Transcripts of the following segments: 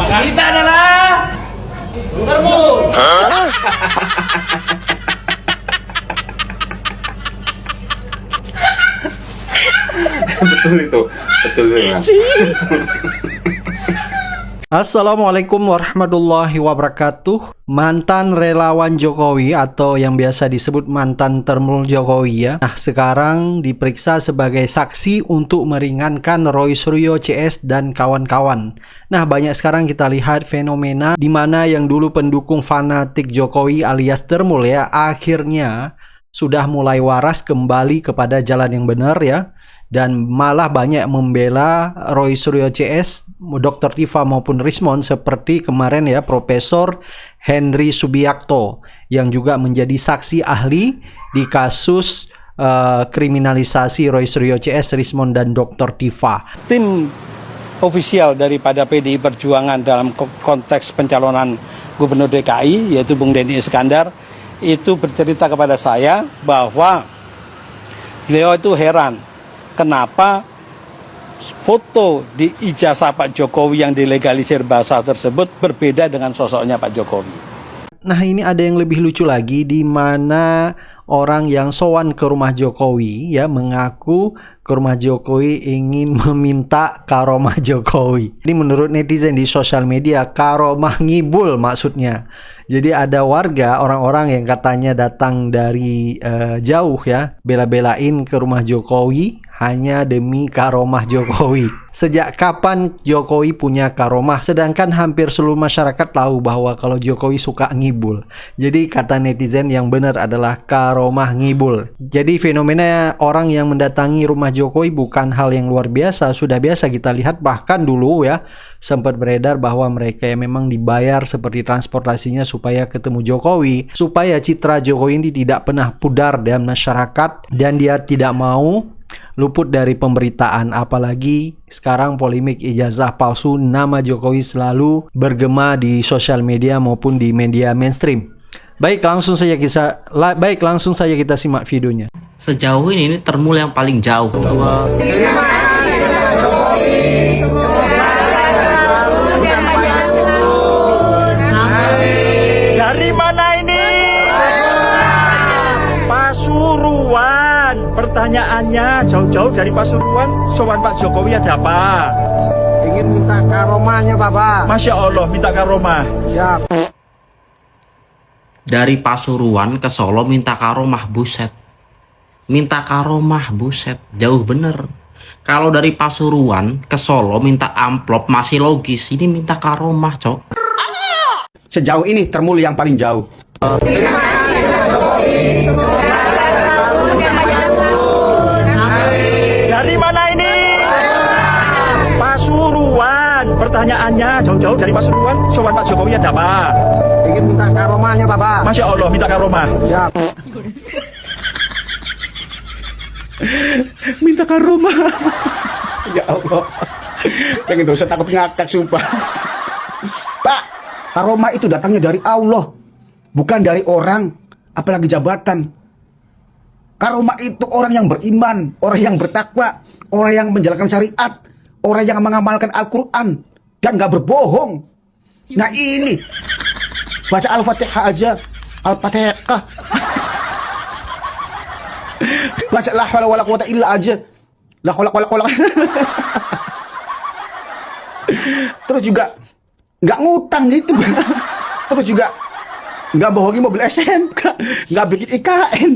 Kita adalah Termu. Betul itu, betul itu. Assalamualaikum warahmatullahi wabarakatuh. Mantan relawan Jokowi atau yang biasa disebut mantan termul Jokowi ya. Nah, sekarang diperiksa sebagai saksi untuk meringankan Roy Suryo CS dan kawan-kawan. Nah, banyak sekarang kita lihat fenomena di mana yang dulu pendukung fanatik Jokowi alias termul ya, akhirnya sudah mulai waras kembali kepada jalan yang benar ya. Dan malah banyak membela Roy Suryo CS, Dr. Tifa maupun Rismon seperti kemarin ya Profesor Henry Subiakto yang juga menjadi saksi ahli di kasus kriminalisasi Roy Suryo CS, Rismon dan Dr. Tifa. Tim ofisial daripada PDI Perjuangan dalam konteks pencalonan Gubernur DKI yaitu Bung Denny Iskandar itu bercerita kepada saya bahwa beliau itu heran kenapa foto di ijazah Pak Jokowi yang dilegalisir bahasa tersebut berbeda dengan sosoknya Pak Jokowi. Nah, ini ada yang lebih lucu lagi di mana orang yang sowan ke rumah Jokowi ya mengaku ke rumah Jokowi ingin meminta karomah Jokowi. Ini menurut netizen di sosial media karomah ngibul maksudnya. Jadi ada warga orang-orang yang katanya datang dari jauh ya bela-belain ke rumah Jokowi hanya demi karomah Jokowi. Sejak kapan Jokowi punya karomah? Sedangkan hampir seluruh masyarakat tahu bahwa kalau Jokowi suka ngibul. Jadi kata netizen yang benar adalah karomah ngibul. Jadi fenomena orang yang mendatangi rumah Jokowi bukan hal yang luar biasa. Sudah biasa kita lihat bahkan dulu ya sempat beredar bahwa mereka yang memang dibayar seperti transportasinya supaya ketemu Jokowi. Supaya citra Jokowi ini tidak pernah pudar dalam masyarakat dan dia tidak mau luput dari pemberitaan, apalagi sekarang polemik ijazah palsu nama Jokowi selalu bergema di sosial media maupun di media mainstream. Baik, langsung saja kita simak videonya. Sejauh ini termul yang paling jauh. Dari mana ini? Pasuruan. Pertanyaannya jauh-jauh dari Pasuruan, sowan Pak Jokowi ada apa? Ingin minta karomahnya, Bapak. Masya Allah, minta karomah. Siap. Dari Pasuruan ke Solo minta karomah, buset. Minta karomah, buset. Jauh bener. Kalau dari Pasuruan ke Solo minta amplop masih logis. Ini minta karomah, cok. Sejauh ini termul yang paling jauh. Dari mana ini? Pasuruan. Pertanyaannya jauh-jauh dari Pasuruan, sowan Pak Jokowi ada apa? Ingin minta karomahnya, Bapak. Masya Allah, minta karomah. Siap. Minta karomah. Ya Allah. Pengen dosa takut ngakak sumpah. Pak, karomah itu datangnya dari Allah, bukan dari orang, apalagi jabatan. Karomah itu orang yang beriman, orang yang bertakwa, orang yang menjalankan syariat, orang yang mengamalkan Al-Quran dan gak berbohong. Nah ini baca Al-Fatihah aja, Al-Fatihah. Baca la haula wala quwata illa aja, la haula wala quwata. Terus juga nggak ngutang gitu. Terus juga nggak bohongi mobil SMK, nggak bikin IKN,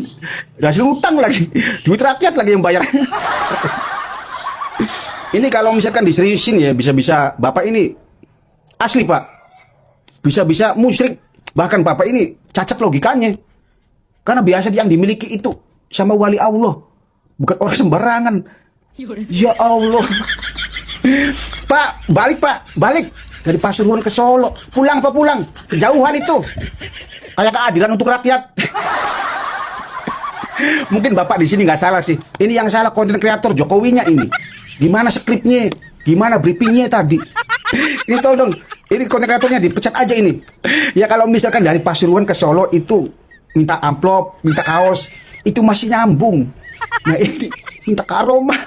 hasil utang lagi, duit rakyat lagi yang bayar. Ini kalau misalkan diseriusin ya, bisa-bisa Bapak ini asli Pak, bisa-bisa musyrik, bahkan Bapak ini cacat logikanya, karena biasa yang dimiliki itu sama wali Allah, bukan orang sembarangan. Ya Allah. Pak, balik dari Pasuruan ke Solo, pulang apa pulang? Kejauhan itu. Kayak keadilan untuk rakyat. Mungkin Bapak di sini nggak salah sih. Ini yang salah konten kreator Jokowinya ini. Gimana skripnya? Gimana briefingnya tadi? Ini tolong, ini konten kreatornya dipecat aja ini. Ya kalau misalkan dari Pasuruan ke Solo itu minta amplop, minta kaos, itu masih nyambung. Nah ini minta karomah.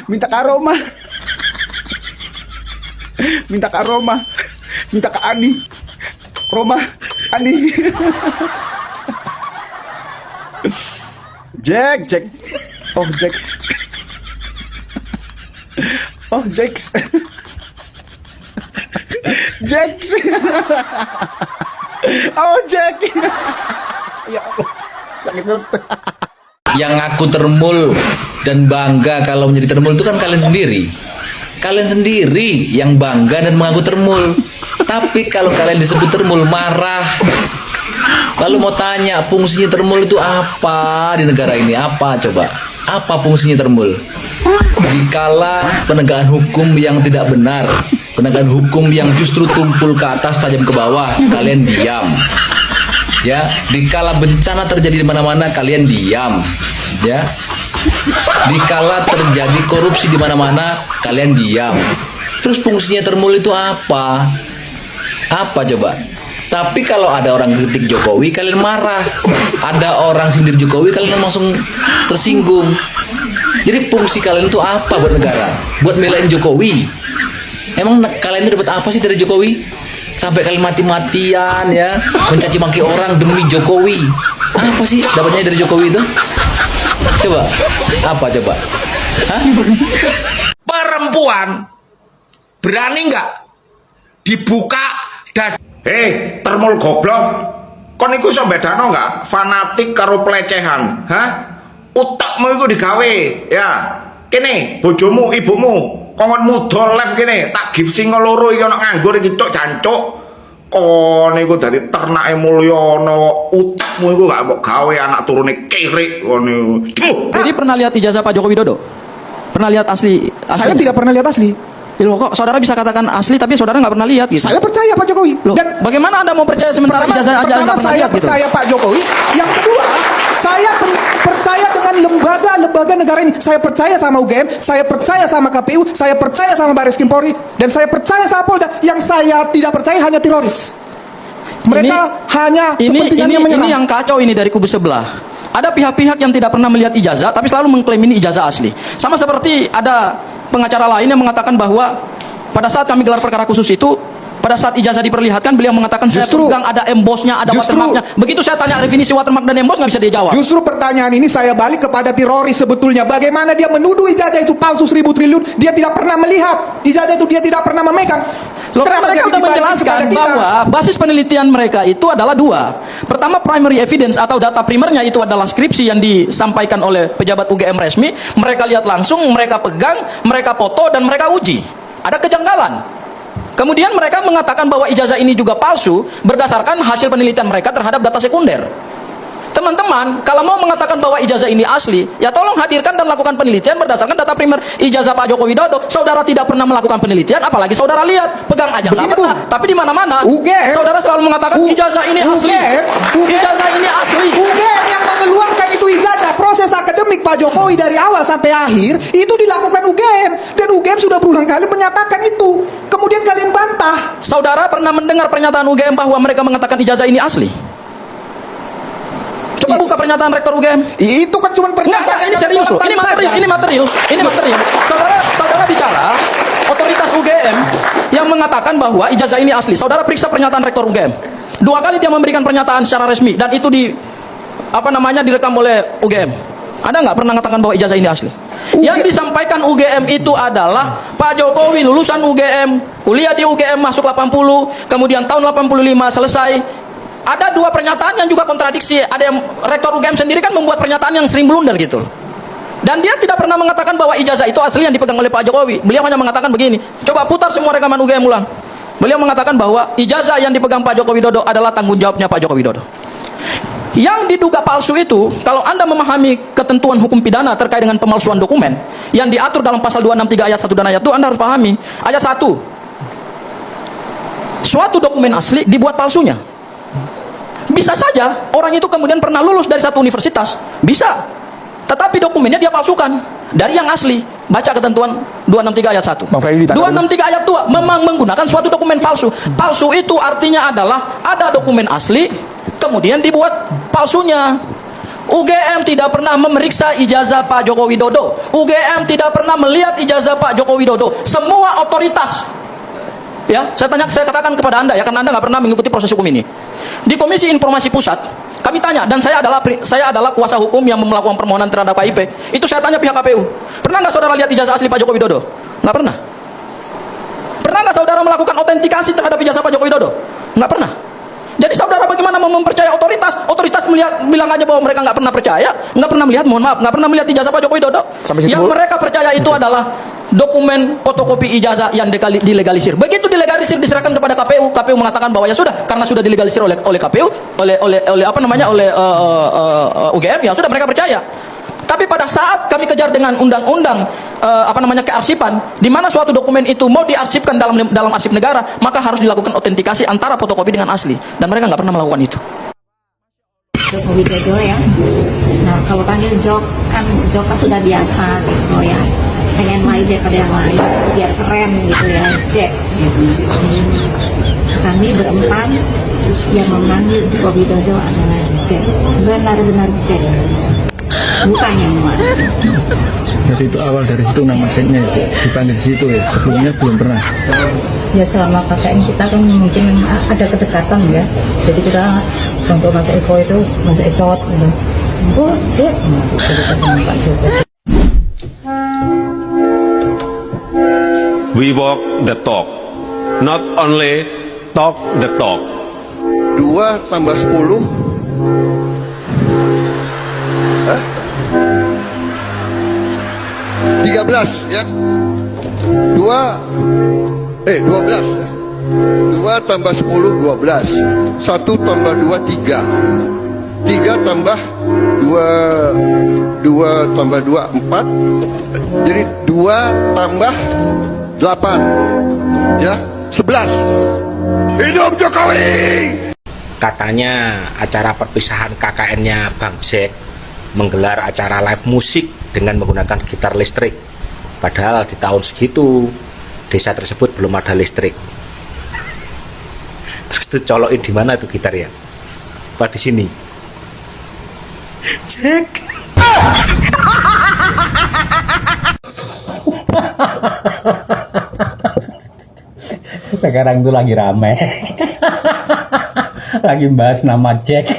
Minta karomah. Minta Kak Roma. Minta Kak Ani. Roma, Ani. Jack. Oh, Jack. Oh, Jax. Jax. Oh, Jack. Ya Allah. Sakit perut. Yang ngaku termul dan bangga kalau menjadi termul itu kan kalian sendiri. Kalian sendiri yang bangga dan mengaku termul. Tapi kalau kalian disebut termul marah. Lalu mau tanya fungsinya termul itu apa di negara ini? Apa coba? Apa fungsinya termul? Dikala penegakan hukum yang tidak benar, penegakan hukum yang justru tumpul ke atas tajam ke bawah, kalian diam. Ya, dikala bencana terjadi di mana-mana, kalian diam. Ya, dikala terjadi korupsi di mana-mana, kalian diam. Terus fungsinya termul itu apa? Apa coba? Tapi kalau ada orang kritik Jokowi, kalian marah. Ada orang sindir Jokowi, kalian langsung tersinggung. Jadi fungsi kalian itu apa buat negara? Buat belain Jokowi? Emang kalian itu dapat apa sih dari Jokowi? Sampai kalian mati-matian ya, mencaci maki orang demi Jokowi. Apa sih dapatnya dari Jokowi itu? Coba, apa coba? Hah? Perempuan berani nggak dibuka dan termul goblok. Kon iku iso bedano nggak fanatik karo pelecehan? Hah? Utakmu iku digawe ya. Kene bojomu, ibumu kongon mudol live kene tak give singo loro iki ana nganggur iki cuk jancuk. Kon iku dadi ternake Mulyono. Utakmu iku gak mau gawe anak turune kirik kon iku. Jadi pernah lihat ijazah Pak Joko Widodo? Pernah lihat asli? Saya tidak pernah lihat asli. Loh, kok saudara bisa katakan asli tapi saudara nggak pernah lihat gitu? Saya percaya Pak Jokowi. Loh, bagaimana Anda mau percaya sementara ijazah aja nggak pernah lihat gitu? Saya percaya Pak Jokowi. Yang kedua, saya percaya dengan lembaga negara ini. Saya percaya sama UGM, saya percaya sama KPU, saya percaya sama Baris Krim Polri, dan saya percaya sama Polda. Yang saya tidak percaya hanya teroris. Mereka hanya kepentingannya menyerang. Ini yang kacau ini dari kubu sebelah. Ada pihak-pihak yang tidak pernah melihat ijazah tapi selalu mengklaim ini ijazah asli. Sama seperti ada pengacara lain yang mengatakan bahwa pada saat kami gelar perkara khusus itu, pada saat ijazah diperlihatkan, beliau mengatakan saya pegang ada embossnya, ada watermarknya. Begitu saya tanya definisi watermark dan emboss, nggak bisa dia jawab. Justru pertanyaan ini saya balik kepada teroris sebetulnya. Bagaimana dia menuduh ijazah itu palsu 1.000 triliun, dia tidak pernah melihat ijazah itu, dia tidak pernah memegang. Loh, mereka sudah menjelaskan bahwa basis penelitian mereka itu adalah dua. Pertama, primary evidence atau data primernya itu adalah skripsi yang disampaikan oleh pejabat UGM resmi. Mereka lihat langsung, mereka pegang, mereka foto, dan mereka uji. Ada kejanggalan. Kemudian mereka mengatakan bahwa ijazah ini juga palsu berdasarkan hasil penelitian mereka terhadap data sekunder. Teman-teman, kalau mau mengatakan bahwa ijazah ini asli, ya tolong hadirkan dan lakukan penelitian berdasarkan data primer ijazah Pak Joko Widodo. Saudara tidak pernah melakukan penelitian, apalagi saudara lihat, pegang aja nggak pernah. Tapi di mana-mana, saudara selalu mengatakan ijazah ini asli. Ijazah ini asli. UGM yang mengeluarkan itu ijazah. Proses akademik Pak Jokowi dari awal sampai akhir itu dilakukan UGM, dan UGM sudah berulang kali menyatakan itu. Kemudian kalian bantah. Saudara pernah mendengar pernyataan UGM bahwa mereka mengatakan ijazah ini asli? Coba buka pernyataan rektor UGM. Itu kan cuma pernyataan. Ini serius loh. Ini material. Saudara bicara otoritas UGM yang mengatakan bahwa ijazah ini asli. Saudara periksa pernyataan rektor UGM. 2 kali dia memberikan pernyataan secara resmi dan itu direkam oleh UGM. Ada nggak pernah mengatakan bahwa ijazah ini asli? Yang disampaikan UGM itu adalah Pak Jokowi lulusan UGM, kuliah di UGM masuk 80, kemudian tahun 85 selesai. Ada 2 pernyataan yang juga kontradiksi. Ada yang rektor UGM sendiri kan membuat pernyataan yang sering blunder gitu. Dan dia tidak pernah mengatakan bahwa ijazah itu asli yang dipegang oleh Pak Jokowi. Beliau hanya mengatakan begini. Coba putar semua rekaman UGM ulang. Beliau mengatakan bahwa ijazah yang dipegang Pak Joko Widodo adalah tanggung jawabnya Pak Joko Widodo. Yang diduga palsu itu, kalau Anda memahami ketentuan hukum pidana terkait dengan pemalsuan dokumen yang diatur dalam pasal 263 ayat 1 dan ayat 2, Anda harus pahami. Ayat 1. Suatu dokumen asli dibuat palsunya. Bisa saja orang itu kemudian pernah lulus dari satu universitas, bisa, tetapi dokumennya dia palsukan dari yang asli. Baca ketentuan 263 ayat 1. 263 ayat 2 memang menggunakan suatu dokumen palsu. Palsu itu artinya adalah ada dokumen asli kemudian dibuat palsunya. UGM tidak pernah memeriksa ijazah Pak Joko Widodo. UGM tidak pernah melihat ijazah Pak Joko Widodo. Semua otoritas ya, saya katakan kepada Anda ya, karena Anda nggak pernah mengikuti proses hukum ini. Di Komisi Informasi Pusat, kami tanya, dan saya adalah kuasa hukum yang melakukan permohonan terhadap KIP. Itu saya tanya pihak KPU, pernah nggak saudara lihat ijazah asli Pak Joko Widodo? Nggak pernah. Pernah nggak saudara melakukan autentikasi terhadap ijazah Pak Joko Widodo? Nggak pernah. Jadi saudara bagaimana mau mempercaya otoritas? Otoritas bilang aja bahwa mereka nggak pernah percaya, nggak pernah melihat, mohon maaf, nggak pernah melihat ijazah Pak Joko Widodo. Yang mereka percaya itu adalah dokumen fotokopi ijazah yang dilegalisir. Begitu dilegalisir diserahkan kepada KPU, KPU mengatakan bahwa ya sudah, karena sudah dilegalisir oleh KPU, oleh UGM, ya sudah mereka percaya. Tapi pada saat kami kejar dengan undang-undang kearsipan, di mana suatu dokumen itu mau diarsipkan dalam arsip negara, maka harus dilakukan autentikasi antara fotokopi dengan asli, dan mereka nggak pernah melakukan itu. Joko Widodo ya. Nah, kalau panggil Jok kan sudah biasa gitu ya. Pengen lain daripada yang lain, biar keren gitu ya, Jack. Gitu. Kami berempat yang memanggil Joko Widodo adalah Jack. Benar-benar Jack. Bukan yang luar. Jadi itu awal dari situ nama Jacknya dipanggil di situ ya. Sebelumnya belum pernah. Ya selama KKN kita kan mungkin ada kedekatan ya. Jadi kita untuk Mas Eko itu Mas Ecot gitu. Oh, Jack. Kedekatan dengan Pak Joko. We walk the talk, not only talk the talk. 2 tambah 10 13 ya. 12 ya. 2 tambah 10 12. 1 tambah 2 3. 3 tambah 2 tambah 2 4. Jadi 2 tambah 8 ya, 11. Hidup Jokowi. Katanya acara perpisahan KKN-nya Bang Jack menggelar acara live musik dengan menggunakan gitar listrik. Padahal di tahun segitu desa tersebut belum ada listrik. Terus tuh colokin di mana tuh gitar ya? Apa di sini? Jack. Sekarang tuh lagi rame. Lagi bahas nama Jack.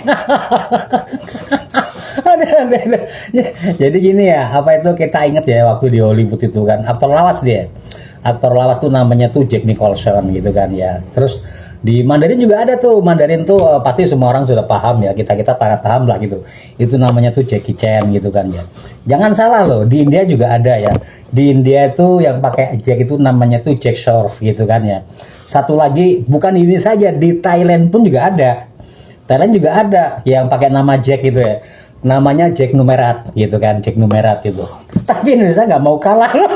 Jadi gini ya, apa itu kita ingat ya waktu di Hollywood itu kan aktor lawas dia. Aktor lawas tuh namanya tuh Jack Nicholson gitu kan ya. Terus di Mandarin juga ada tuh. Mandarin tuh pasti semua orang sudah paham ya. Kita paham lah gitu. Itu namanya tuh Jackie Chan gitu kan ya. Jangan salah loh, di India juga ada ya. Di India itu yang pakai Jack itu namanya tuh Jack Shroff gitu kan ya. Satu lagi, bukan ini saja, di Thailand pun juga ada. Thailand juga ada yang pakai nama Jack gitu ya. Namanya Jack Numerat gitu kan, Jack Numerat gitu. Tapi Indonesia nggak mau kalah loh.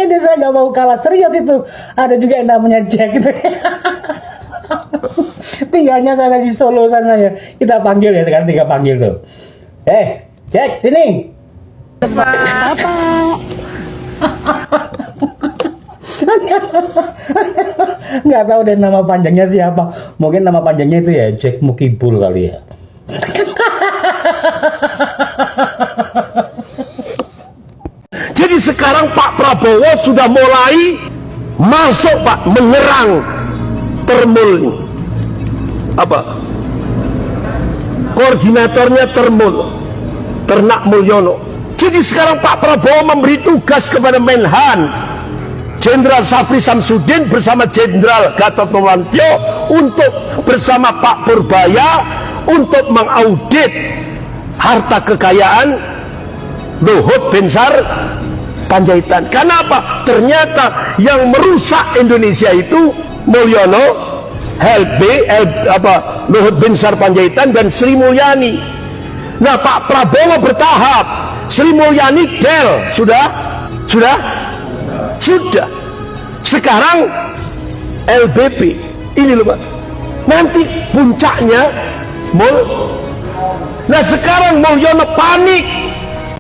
Indonesia nggak mau kalah, serius itu. Ada juga yang namanya Jack gitu. Tinggalnya sana di Solo sana ya. Kita panggil ya, sekarang tinggal panggil tuh. Jack, sini. Apa? Nggak tahu deh nama panjangnya siapa. Mungkin nama panjangnya itu ya Jack Mukibul kali ya. Jadi sekarang Pak Prabowo sudah mulai masuk Pak, menyerang Termul. Apa? Koordinatornya Termul, Ternak Mulyono. Jadi sekarang Pak Prabowo memberi tugas kepada Menhan Jenderal Safri Samsudin bersama Jenderal Gatot Nurmantio untuk bersama Pak Purbaya untuk mengaudit harta kekayaan Luhut Binsar Panjaitan. Kenapa? Ternyata yang merusak Indonesia itu Mulyono, Luhut Binsar Panjaitan dan Sri Mulyani. Nah, Pak Prabowo bertahap. Sri Mulyani sudah. Sekarang LBP ini loh Pak. Nanti puncaknya Nah sekarang Mulyono panik.